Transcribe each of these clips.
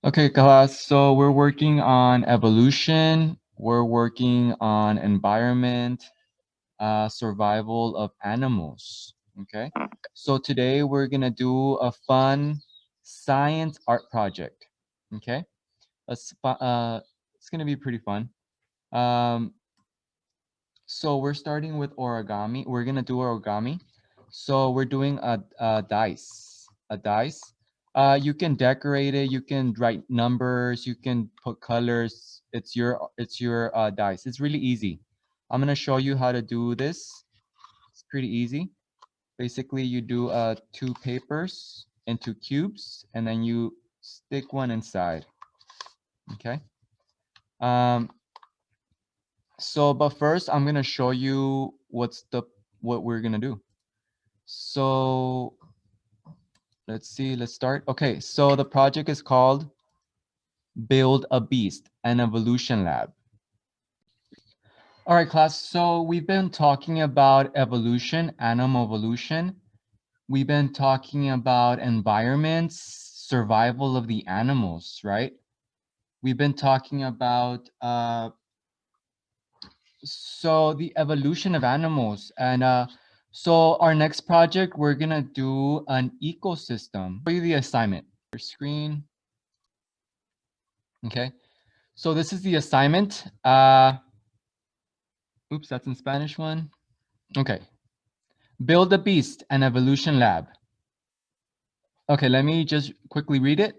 Okay, class. So we're working on evolution. We're working on environment, survival of animals. Okay. So today we're gonna do a fun science art project. Okay. It's gonna be pretty fun. Um, so we're starting with origami. We're gonna do origami. So we're doing a dice. A dice. You can decorate it. You can write numbers. You can put colors. It's your dice. It's really easy. I'm gonna show you how to do this. It's pretty easy. Basically, you do two papers into cubes, and then you stick one inside. Okay. Um, but first I'm gonna show you what we're gonna do. So let's see, let's start. Okay, so the project is called Build a Beast, an Evolution Lab. All right, class, so we've been talking about evolution, animal evolution. We've been talking about environments, survival of the animals, right? We've been talking about so the evolution of animals. And so our next project, we're gonna do an ecosystem. Show you the assignment. Your screen. Okay. So this is the assignment. Oops, that's in Spanish one. Okay. Build a beast, an evolution lab. Okay, let me just quickly read it.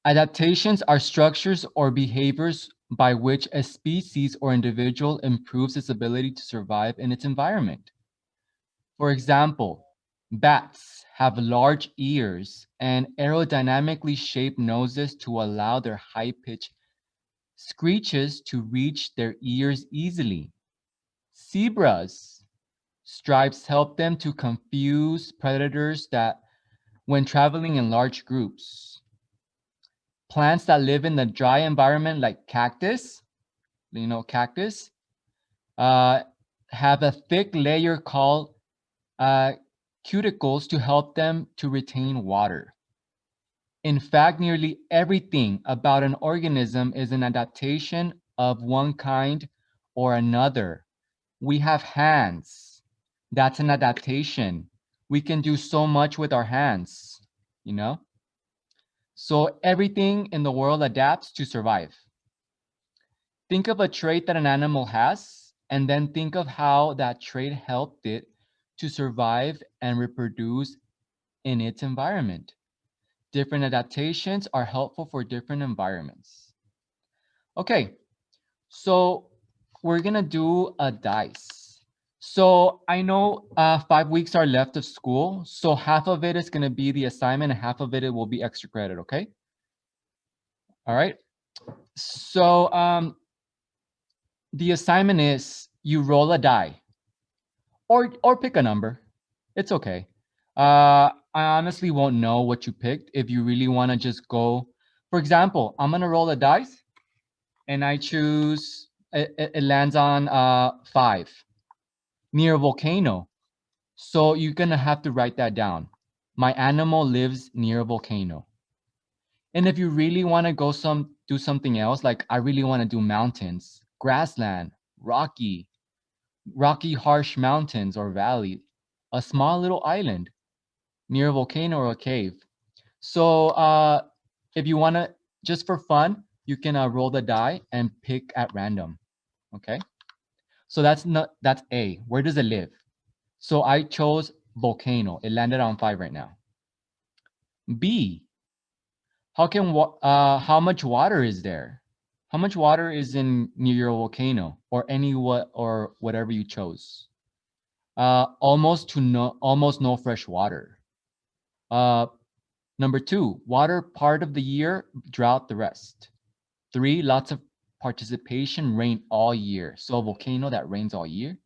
Adaptations are structures or behaviors by which a species or individual improves its ability to survive in its environment. For example, bats have large ears and aerodynamically shaped noses to allow their high-pitched screeches to reach their ears easily. Zebras' stripes help them to confuse predators that when traveling in large groups. Plants that live in the dry environment like cactus, cactus, have a thick layer called cuticles to help them to retain water. In fact, nearly everything about an organism is an adaptation of one kind or another. We have hands. That's an adaptation. We can do so much with our hands, you know? So everything in the world adapts to survive. Think of a trait that an animal has, and then think of how that trait helped it to survive and reproduce in its environment. Different adaptations are helpful for different environments. Okay, so we're gonna do a dice. So I know 5 weeks are left of school, so half of it is gonna be the assignment and half of it will be extra credit, okay? All right, so the assignment is you roll a die or pick a number. It's okay. I honestly won't know what you picked if you really want to just go. For example, I'm gonna roll a dice, and I choose. It lands on 5 near a volcano. So you're gonna have to write that down. My animal lives near a volcano. And if you really want to do something else, like I really want to do mountains, grassland, rocky harsh mountains or valley, a small little island near a volcano or a cave. So if you want to, just for fun, you can roll the die and pick at random. Okay. So that's A. Where does it live? So I chose volcano. It landed on 5 right now. B. How much water is there? How much water is in near your volcano or whatever you chose? Almost no fresh water. Uh, Number 2, water part of the year, drought the rest. 3, lots of participation, rain all year. So a volcano that rains all year.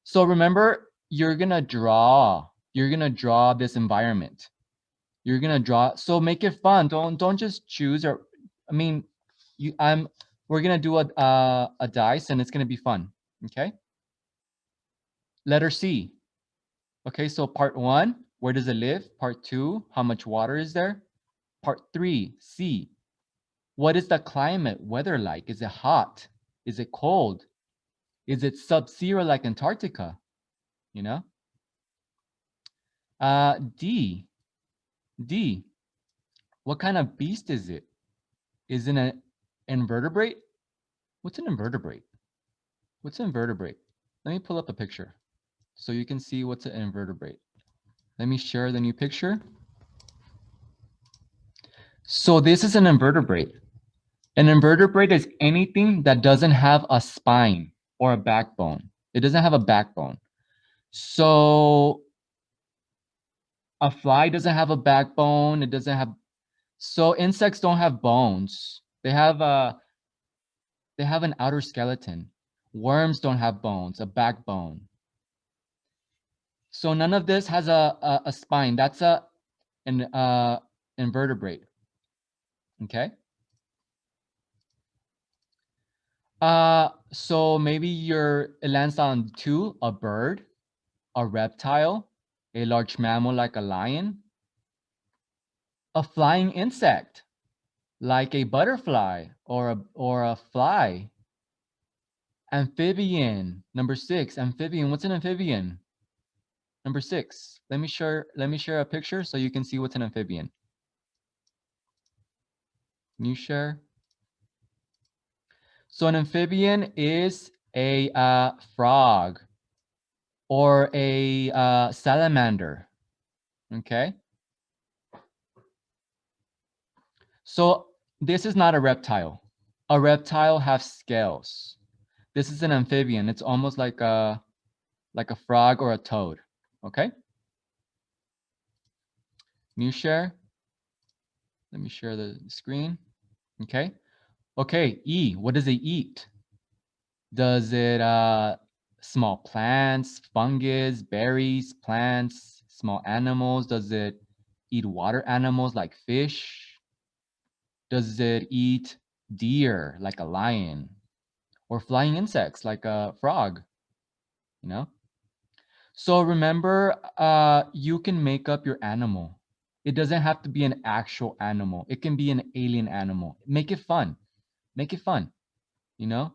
So remember, you're gonna draw this environment. You're gonna draw, so make it fun. Don't just choose or, I mean, we're gonna do a dice and it's gonna be fun. Okay. Letter C. Okay, so part 1, where does it live? Part 2, how much water is there? Part 3, C. What is the climate weather like? Is it hot? Is it cold? Is it sub-zero like Antarctica? You know? D. What kind of beast is it? Is it an invertebrate? What's an invertebrate? What's an invertebrate? Let me pull up a picture so you can see what's an invertebrate. Let me share the new picture. So this is an invertebrate. An invertebrate is anything that doesn't have a spine or a backbone. It doesn't have a backbone. So a fly doesn't have a backbone. It doesn't have. So insects don't have bones. They have an outer skeleton. Worms don't have bones, a backbone. So none of this has a spine. That's an invertebrate. Okay. So maybe it lands on 2, a bird, a reptile, a large mammal like a lion, a flying insect like a butterfly or a fly. Amphibian, number 6. Amphibian. What's an amphibian? Number 6. Let me share a picture so you can see what's an amphibian. Can you share? So an amphibian is a frog or a salamander. Okay. So this is not a reptile. A reptile has scales. This is an amphibian. It's almost like a frog or a toad. Okay. Can you share? Let me share the screen. Okay. Okay. E. What does it eat? Does it small plants, fungus, berries, plants, small animals? Does it eat water animals like fish? Does it eat deer like a lion? Or flying insects like a frog? You know? So remember, you can make up your animal. It doesn't have to be an actual animal. It can be an alien animal. Make it fun. Make it fun. You know?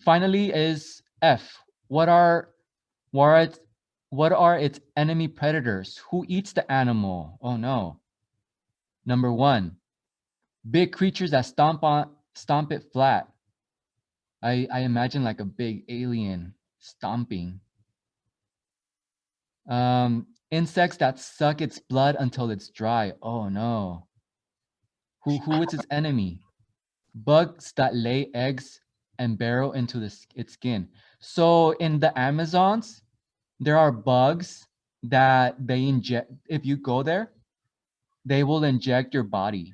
Finally is F. What are its enemy predators? Who eats the animal? Oh no. Number 1, big creatures that stomp it flat. I imagine like a big alien stomping. Insects that suck its blood until it's dry. Oh no. Who is its enemy? Bugs that lay eggs and burrow into its skin. So in the Amazons, there are bugs that they inject. If you go there, they will inject your body,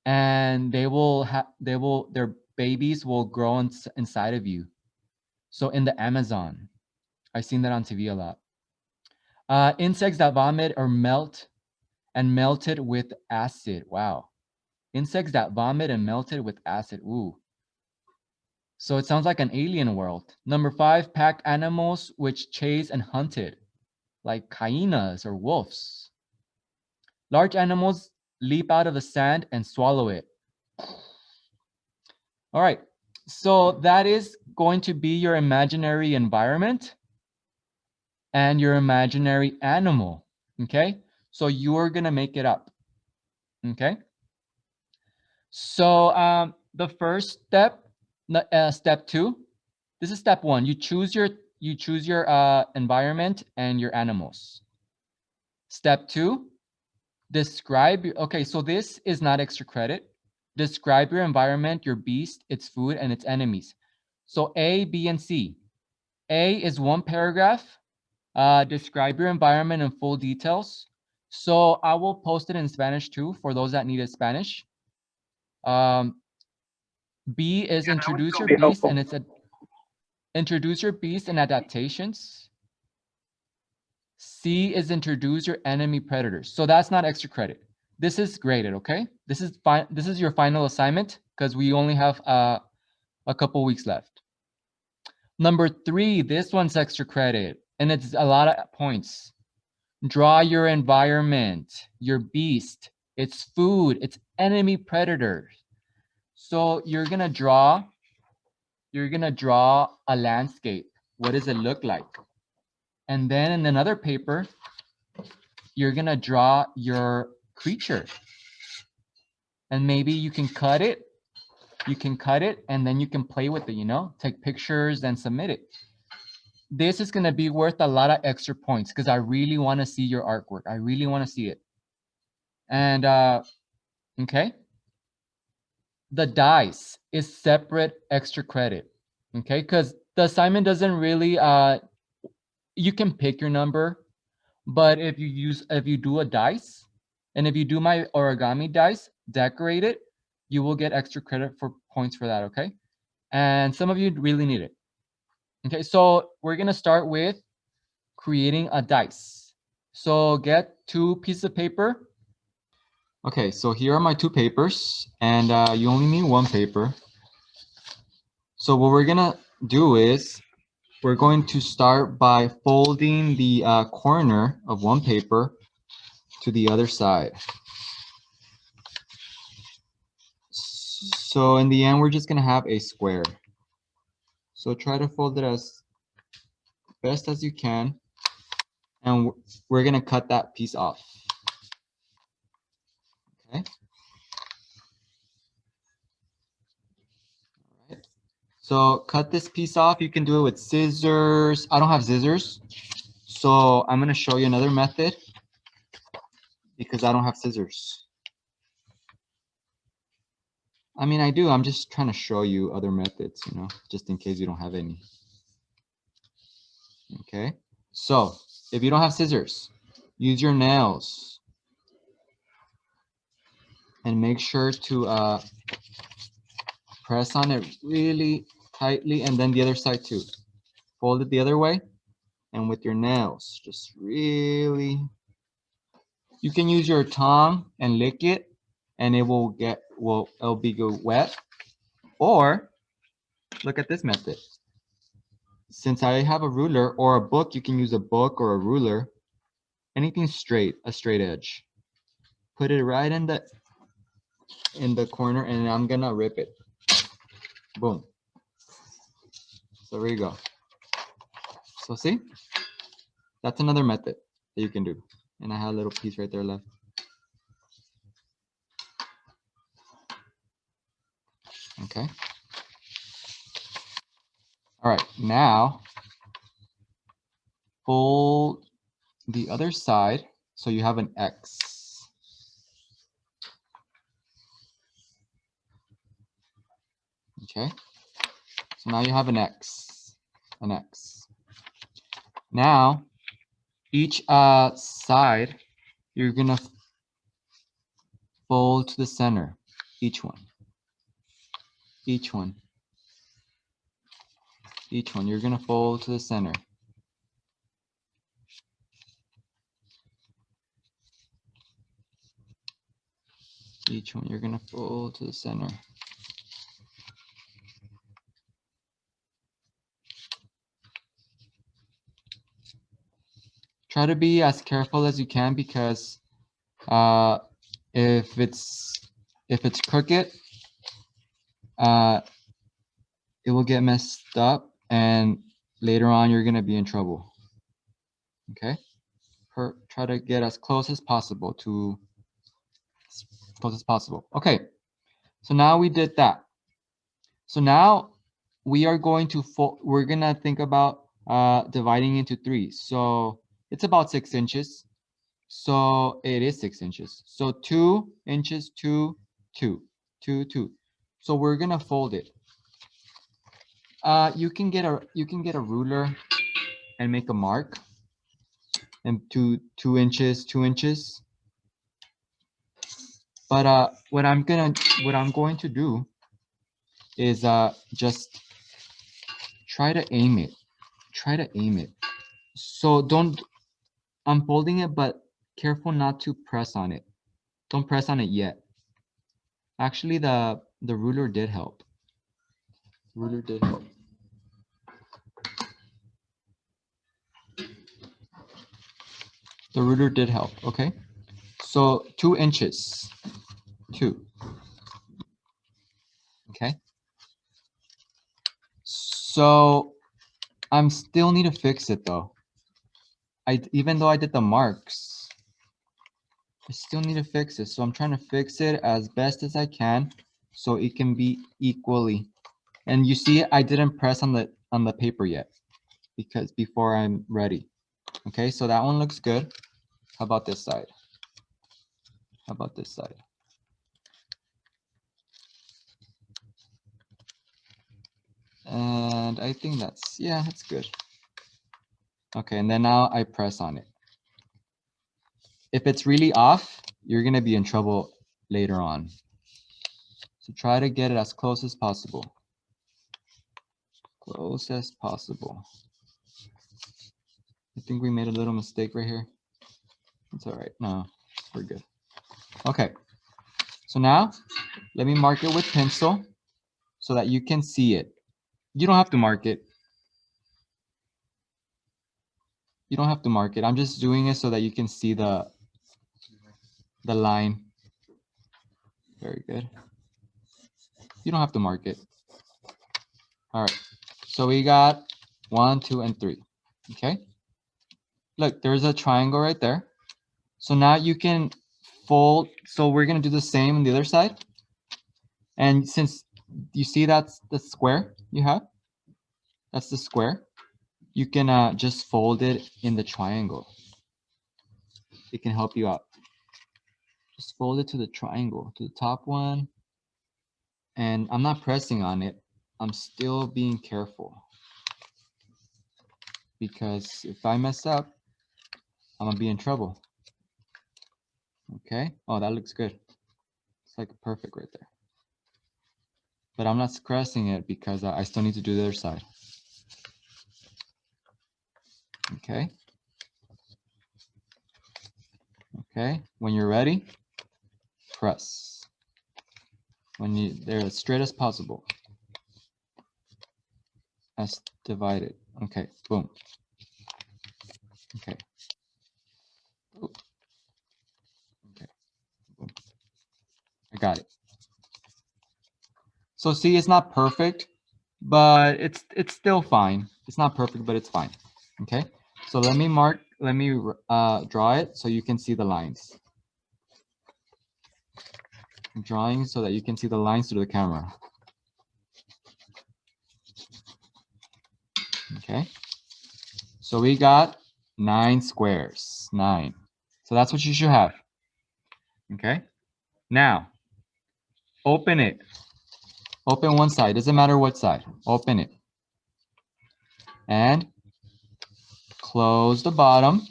and their babies will grow inside of you. So in the Amazon, I've seen that on TV a lot. Insects that vomit or melted with acid. Wow. Insects that vomit and melted with acid. Ooh. So it sounds like an alien world. Number 5, pack animals which chase and hunted, like hyenas or wolves. Large animals leap out of the sand and swallow it. All right. So that is going to be your imaginary environment and your imaginary animal. Okay. So you're going to make it up. Okay. So the first step, step 2, this is step 1. You choose your environment and your animals. Step 2, describe. Okay, so this is not extra credit. Describe your environment, your beast, its food, and its enemies. So A, B, and C. A is 1 paragraph. Describe your environment in full details. So I will post it in Spanish too for those that needed Spanish. B is introduce your beast, and it's introduce your beast and adaptations. C is introduce your enemy predators. So that's not extra credit. This is graded, okay? This is fine. This is your final assignment because we only have a couple weeks left. Number 3, this one's extra credit, and it's a lot of points. Draw your environment, your beast, its food, its enemy predators. So you're gonna draw a landscape. What does it look like? And then in another paper, you're gonna draw your creature. And maybe you can cut it. You can cut it and then you can play with it, you know, take pictures and submit it. This is gonna be worth a lot of extra points because I really wanna see your artwork. I really wanna see it. And okay. The dice is separate extra credit. Okay, because the assignment doesn't really you can pick your number, but if you do a dice, and if you do my origami dice, decorate it, you will get extra credit for points for that, okay? And some of you really need it. Okay, so we're gonna start with creating a dice. So get 2 pieces of paper. Okay, so here are my 2 papers, and you only need 1 paper. So what we're gonna do is we're going to start by folding the corner of one paper to the other side. So in the end, we're just gonna have a square. So try to fold it as best as you can. And we're gonna cut that piece off. Okay. All right. So cut this piece off. You can do it with scissors. I don't have scissors. So I'm gonna show you another method because I don't have scissors. I mean, I do. I'm just trying to show you other methods, you know, just in case you don't have any. Okay. So if you don't have scissors, use your nails and make sure to press on it really tightly, and then the other side too. Fold it the other way, and with your nails, just really. You can use your tongue and lick it, and it'll be wet. Or look at this method. Since I have a ruler or a book, you can use a book or a ruler. Anything straight, a straight edge. Put it right in the corner, and I'm gonna rip it. Boom. So there you go. So see, that's another method that you can do. And I have a little piece right there left. Okay. All right, now fold the other side so you have an X. Okay. So now you have an X. An X. Now, each side, you're gonna fold to the center. Each one. Each one. Each one. You're gonna fold to the center. Each one. You're gonna fold to the center. Try to be as careful as you can because if it's crooked, it will get messed up, and later on you're gonna be in trouble. Okay, try to get as close as possible Okay, so now we did that. So now we are going to we're gonna think about dividing into 3. So it's about 6 inches. So it is 6 inches. So 2 inches, 2, 2, 2, 2. So we're gonna fold it. You can get a ruler and make a mark. And 2 inches, 2 inches. But what I'm going to do is just try to aim it. Try to aim it. So I'm folding it, but careful not to press on it. Don't press on it yet. Actually, the ruler did help. Ruler did help. The ruler did help, okay? So 2 inches, 2, okay? So I'm still need to fix it though. Even though I did the marks, I still need to fix it. So I'm trying to fix it as best as I can so it can be equally. And you see, I didn't press on the paper yet because before I'm ready. Okay, so that one looks good. How about this side? How about this side? And I think that's good. Okay, and then now I press on it. If it's really off, you're gonna be in trouble later on. So try to get it as close as possible. Close as possible. I think we made a little mistake right here. It's all right. No, we're good. Okay. So now let me mark it with pencil so that you can see it. You don't have to mark it. You don't have to mark it. I'm just doing it so that you can see the line. Very good. You don't have to mark it. All right. So we got 1, 2, and 3. Okay. Look, there's a triangle right there. So now you can fold. So we're going to do the same on the other side. And since you see that's the square you have, that's the square, you can just fold it in the triangle. It can help you out. Just fold it to the triangle, to the top one. And I'm not pressing on it. I'm still being careful. Because if I mess up, I'm going to be in trouble. Okay. Oh, that looks good. It's like perfect right there. But I'm not pressing it because I still need to do the other side. Okay. Okay. When you're ready, press. When they're as straight as possible. As divided. Okay. Boom. Okay. Ooh. Okay. Boom. I got it. So see, it's not perfect, but it's still fine. It's not perfect, but it's fine. Okay. So let me draw it so you can see the lines. I'm drawing so that you can see the lines through the camera. Okay. So we got 9 squares. 9. So that's what you should have. Okay. Now, open it. Open one side. Doesn't matter what side. Open it. And close the bottom.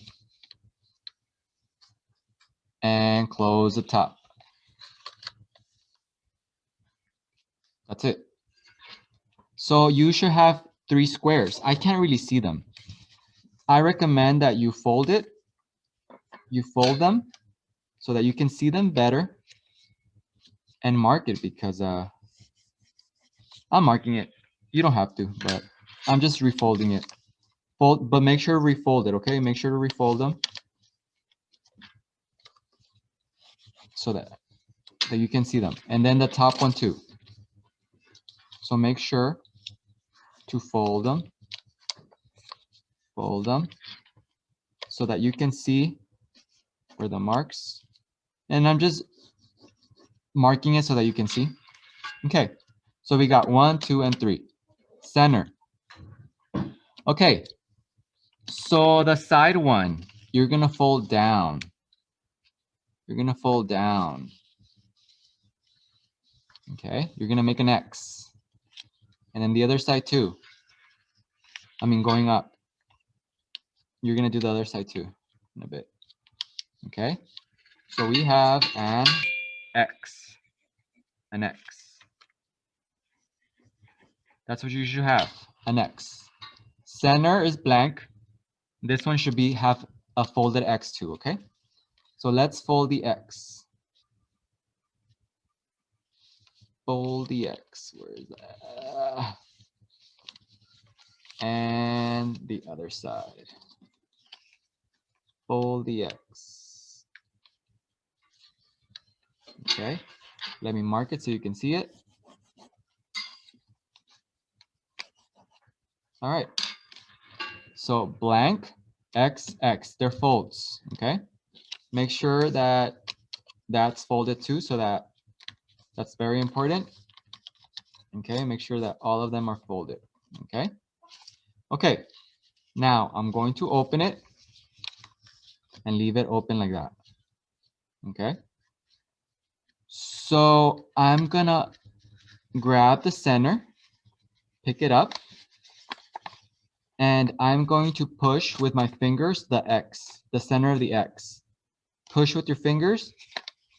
And close the top. That's it. So you should have 3 squares. I can't really see them. I recommend that you fold it. You fold them so that you can see them better. And mark it because I'm marking it. You don't have to, but I'm just refolding it. Fold, but make sure to refold it, okay? Make sure to refold them so that you can see them. And then the top one too. So make sure to fold them so that you can see where the marks. And I'm just marking it so that you can see. Okay, so we got 1, 2, and 3. Center. Okay, so the side one, you're gonna fold down. You're gonna fold down. Okay, you're gonna make an X. And then the other side too. I mean, going up. You're gonna do the other side too in a bit. Okay, so we have an X. An X. That's what you should have, an X. Center is blank. This one should have a folded X too, okay? So let's fold the X. Fold the X, where is that? And the other side. fold the X. Okay, let me mark it so you can see it. All right, so blank, X, X, they're folds, okay? Make sure that that's folded too, so that's very important. Okay, make sure that all of them are folded, okay? Okay, now I'm going to open it and leave it open like that, okay? So I'm gonna grab the center, pick it up, and I'm going to push with my fingers the X, the center of the X. Push with your fingers,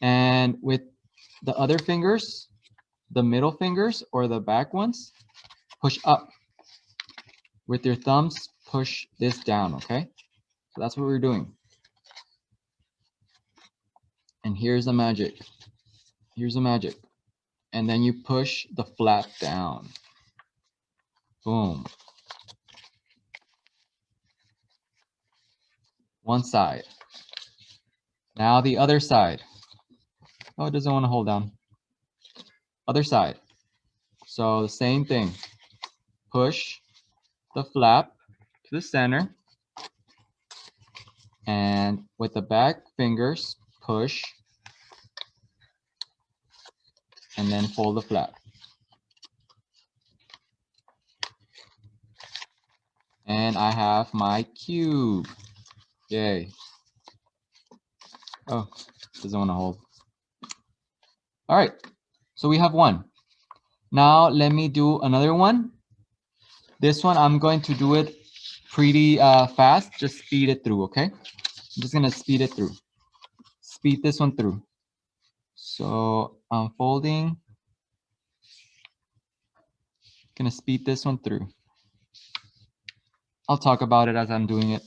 and with the other fingers, the middle fingers or the back ones, push up. With your thumbs, push this down, okay? So that's what we're doing. And here's the magic. Here's the magic. And then you push the flap down. Boom. One side. Now the other side. Oh, it doesn't want to hold down. Other side. So the same thing. Push the flap to the center. And with the back fingers, push. And then fold the flap. And I have my cube. Yay. Oh, doesn't want to hold. All right, so we have one. Now let me do another one. This one, I'm going to do it pretty fast. Just speed it through, okay? I'm just gonna speed it through. Speed this one through. So I'm folding. Gonna speed this one through. I'll talk about it as I'm doing it.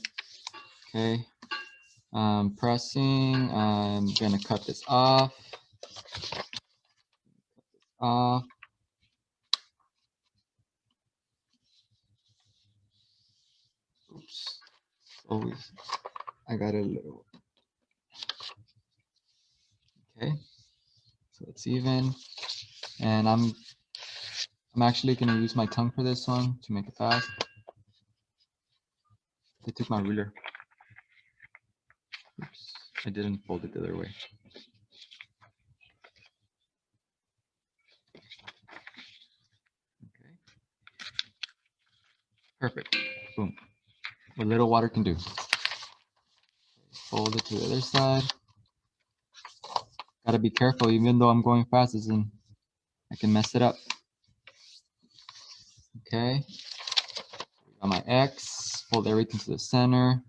Okay. I'm pressing. I'm gonna cut this off. Off. Oops. Always. I got a little. Okay. So it's even. And I'm actually gonna use my tongue for this one to make it fast. I took my ruler. Oops, I didn't fold it the other way. Okay. Perfect. Boom. What little water can do. Fold it to the other side. Gotta be careful, even though I'm going fast, I can mess it up. Okay. Got my X. Fold everything to the center.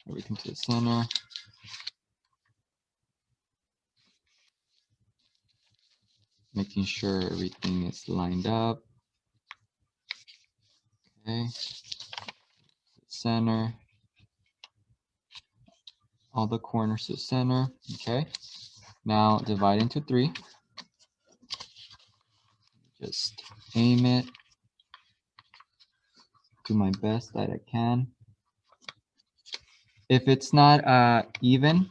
Everything to the center. Making sure everything is lined up. Okay. Center. All the corners to the center. Okay. Now divide into 3. Just aim it. Do my best that I can. If it's not even,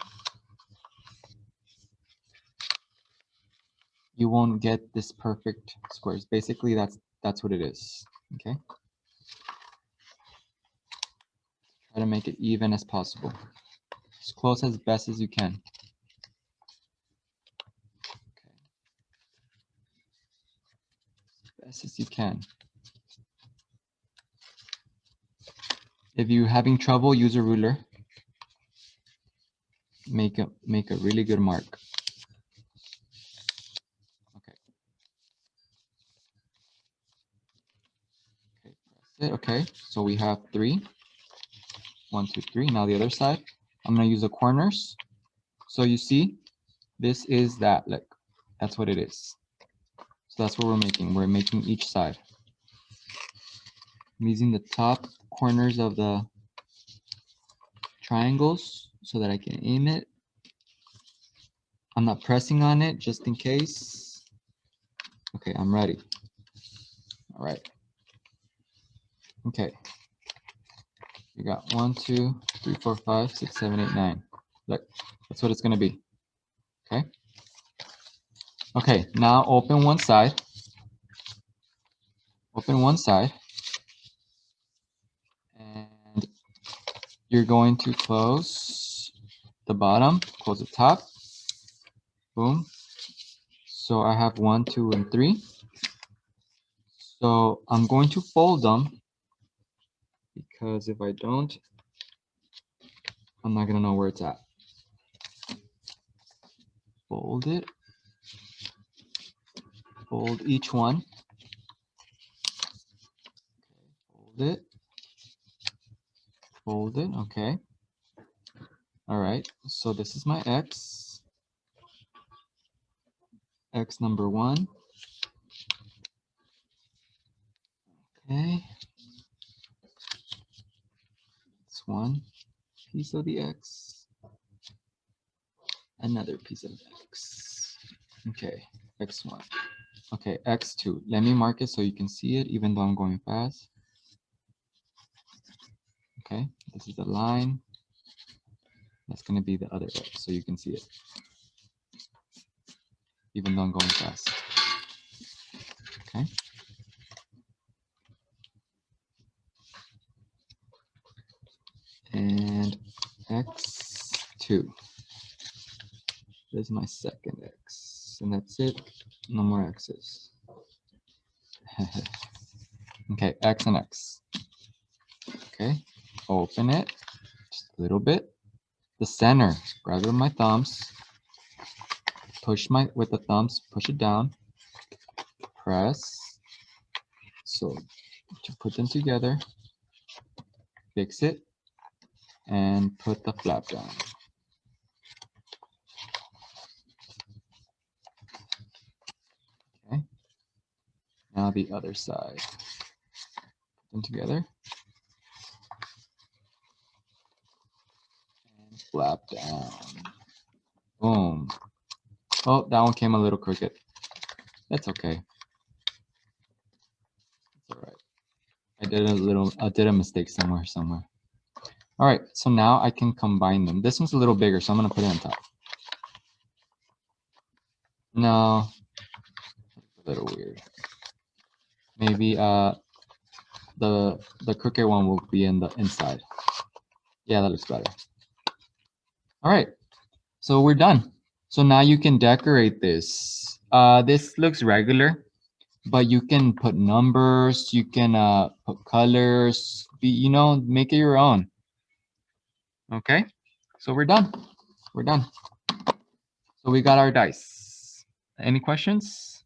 you won't get this perfect squares. Basically, that's what it is. Okay. Try to make it even as possible, as close as best as you can. Okay. Best as you can. If you're having trouble, use a ruler. Make a really good mark. Okay. Okay, press it. Okay, so we have 3. 1, 2, 3. Now the other side. I'm gonna use the corners. So you see, this is that. Look, that's what it is. So that's what we're making. We're making each side. I'm using the top corners of the triangles so that I can aim it. I'm not pressing on it just in case. Okay, I'm ready. All right. Okay. You got 1, 2, 3, 4, 5, 6, 7, 8, 9. Look, that's what it's going to be. Okay. Okay, now open one side. Open one side. And you're going to close the bottom, close the top. Boom. So I have 1, 2, and 3. So I'm going to fold them because if I don't, I'm not going to know where it's at. Fold it. Fold each one. Fold it. Fold it. Okay. All right. So this is my X. X number 1. Okay. It's one piece of the X. Another piece of X. Okay. X1. Okay. X2. Let me mark it so you can see it even though I'm going fast. Okay. This is the line. That's going to be the other X so you can see it. Even though I'm going fast. Okay. And X2. This is my second X. And that's it. No more X's. Okay, X and X. Okay, open it just a little bit. The center, grab it with my thumbs. Push with the thumbs, push it down. Press. So to put them together, fix it, and put the flap down. Okay. Now the other side. Put them together. And flap down. Boom. Oh, that one came a little crooked. That's okay. It's all right. I did a mistake somewhere. All right, so now I can combine them. This one's a little bigger, so I'm gonna put it on top. No, a little weird. Maybe the crooked one will be in the inside. Yeah, that looks better. All right, so we're done. So now you can decorate this. This looks regular, but you can put numbers, you can put colors, make it your own. Okay, so we're done. We're done. So we got our dice. Any questions?